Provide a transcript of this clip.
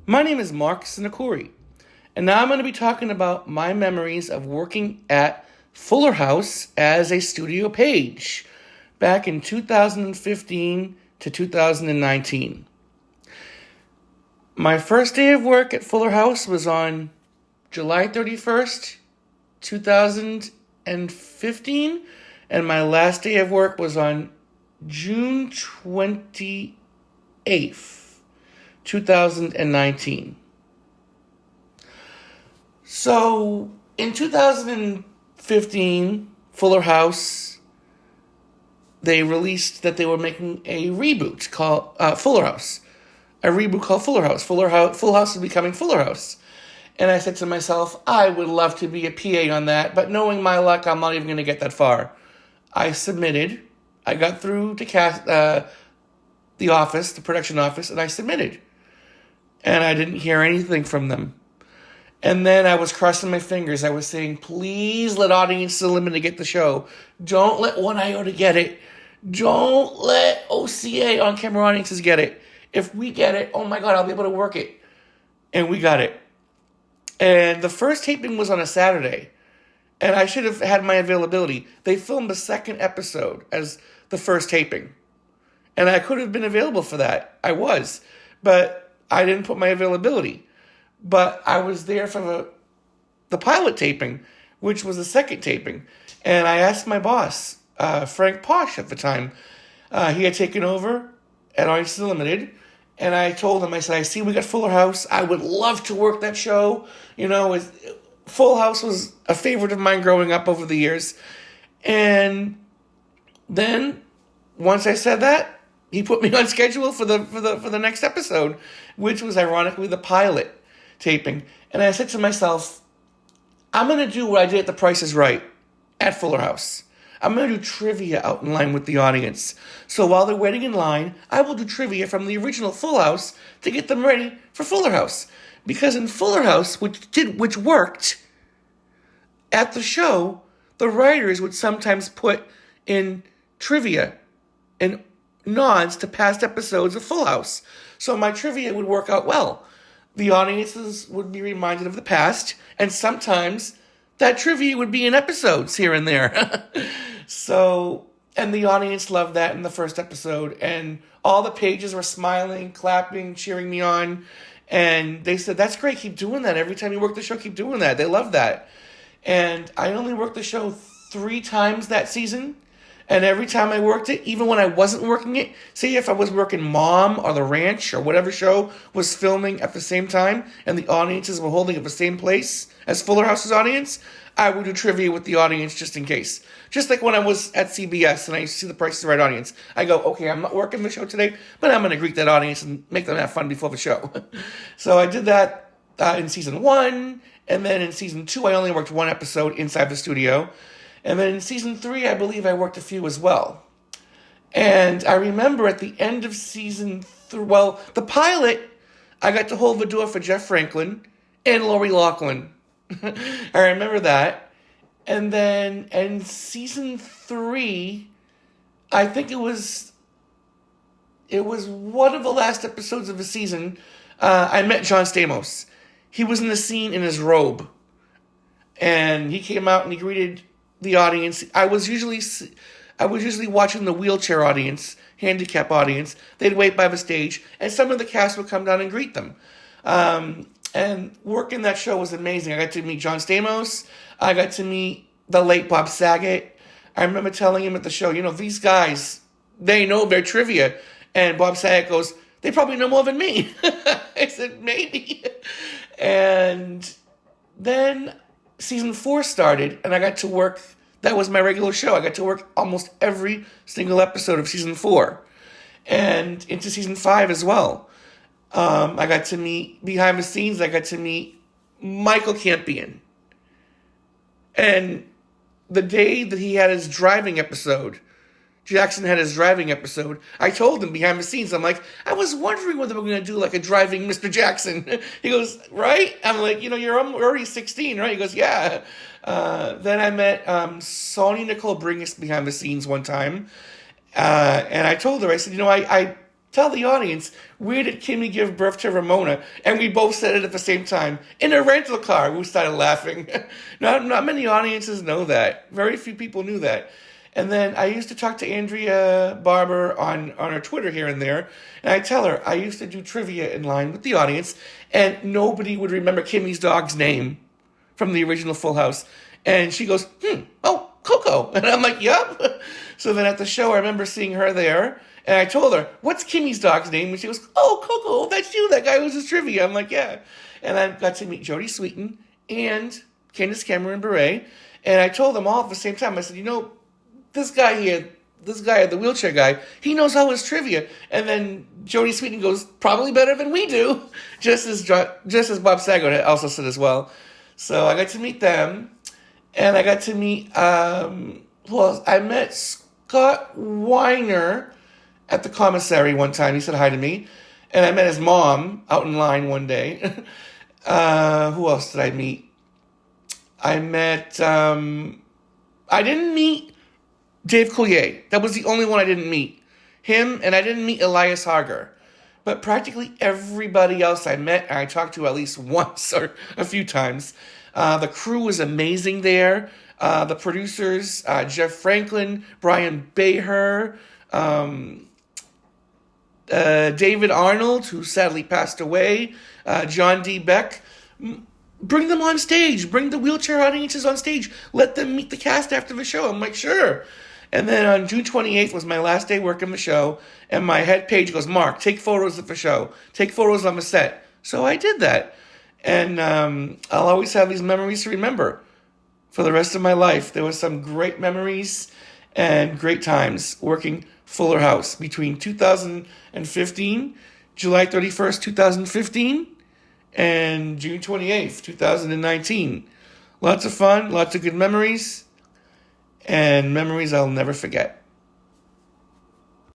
My name is Mark Sinakuri, and now I'm going to be talking about my memories of working at Fuller House as a studio page back in 2015 to 2019. My first day of work at Fuller House was on July 31st, 2015, and my last day of work was on June 28th, 2019. So, in 2015, Fuller House, they released that they were making a reboot called Fuller House. A reboot called Fuller House. Full House is becoming Fuller House. And I said to myself, I would love to be a PA on that, but knowing my luck, I'm not even going to get that far. I submitted. I got through to the office, the production office, and I submitted. And I didn't hear anything from them. And then I was crossing my fingers. I was saying, please let Audience Unlimited get the show. Don't let One Iota get it. Don't let OCA, On Camera Audiences, get it. If we get it, oh my God, I'll be able to work it. And we got it. And the first taping was on a Saturday. And I should have had my availability. They filmed the second episode as the first taping. And I could have been available for that. I was. But I didn't put my availability. But I was there for the pilot taping, which was the second taping. And I asked my boss, Frank Posh at the time. He had taken over at Audience Unlimited. And I told him, I said, I see we got Fuller House. I would love to work that show. You know, Full House was a favorite of mine growing up over the years. And then, once I said that, he put me on schedule for the next episode, which was ironically the pilot taping. And I said to myself, I'm going to do what I did at The Price is Right at Fuller House. I'm going to do trivia out in line with the audience. So while they're waiting in line, I will do trivia from the original Full House to get them ready for Fuller House. Because in Fuller House, which worked, at the show, the writers would sometimes put in trivia and nods to past episodes of Full House. So my trivia would work out well. The audiences would be reminded of the past, and sometimes that trivia would be in episodes here and there. So, and the audience loved that in the first episode, and all the pages were smiling, clapping, cheering me on, and they said, that's great, keep doing that. Every time you work the show, keep doing that. They love that. And I only worked the show 3 times that season. And every time I worked it, even when I wasn't working it, say if I was working Mom or The Ranch or whatever show was filming at the same time and the audiences were holding at the same place as Fuller House's audience, I would do trivia with the audience just in case. Just like when I was at CBS and I used to see The Price is Right audience. I go, okay, I'm not working the show today, but I'm going to greet that audience and make them have fun before the show. So I did that in season 1, and then in season 2, I only worked 1 episode inside the studio. And then in season 3, I believe I worked a few as well. And I remember at the end of season 3, well, the pilot, I got to hold the door for Jeff Franklin and Lori Loughlin. I remember that. And then in season 3, I think it was one of the last episodes of the season, I met John Stamos. He was in the scene in his robe. And he came out and he greeted the audience. I was usually watching the wheelchair audience, handicap audience. They'd wait by the stage, and some of the cast would come down and greet them. And working that show was amazing. I got to meet John Stamos. I got to meet the late Bob Saget. I remember telling him at the show, these guys, they know their trivia. And Bob Saget goes, they probably know more than me. I said, maybe. And then season 4 started, and I got to work. That was my regular show. I got to work almost every single episode of season 4, and into season 5 as well. I got to meet behind the scenes. I got to meet Michael Campion, and the day that he had his driving episode, Jackson had his driving episode, I told him behind the scenes, I'm like, I was wondering whether we're going to do like a driving Mr. Jackson. He goes, right? I'm like, you're already 16, right? He goes, yeah. Then I met Sonia Nicole Bringus behind the scenes one time. And I told her, I said, I tell the audience, where did Kimmy give birth to Ramona? And we both said it at the same time in a rental car. We started laughing. Not many audiences know that. Very few people knew that. And then I used to talk to Andrea Barber on her Twitter here and there, and I tell her I used to do trivia in line with the audience, and nobody would remember Kimmy's dog's name from the original Full House. And she goes, oh, Coco. And I'm like, yup. So then at the show, I remember seeing her there, and I told her, what's Kimmy's dog's name? And she goes, oh, Coco, that's you, that guy who was his trivia. I'm like, yeah. And I got to meet Jodie Sweetin and Candace Cameron Bure, and I told them all at the same time, I said, this guy here, the wheelchair guy, he knows all his trivia. And then Jodie Sweetin goes, probably better than we do, just as Bob Saget also said as well. So I got to meet them, and I got to meet, who else? I met Scott Weiner at the commissary one time. He said hi to me. And I met his mom out in line one day. Who else did I meet? I didn't meet Dave Coulier. That was the only one I didn't meet. Him, and I didn't meet Elias Harger. But practically everybody else I met, I talked to at least once or a few times. The crew was amazing there. The producers, Jeff Franklin, Brian Baher, David Arnold, who sadly passed away, John D. Beck. Bring them on stage. Bring the wheelchair audiences on stage. Let them meet the cast after the show. I'm like, sure. And then on June 28th was my last day working the show, and my head page goes, Mark, take photos of the show. Take photos on the set. So I did that. And I'll always have these memories to remember for the rest of my life. There were some great memories and great times working Fuller House between 2015, July 31st, 2015, and June 28th, 2019. Lots of fun, lots of good memories, and memories I'll never forget.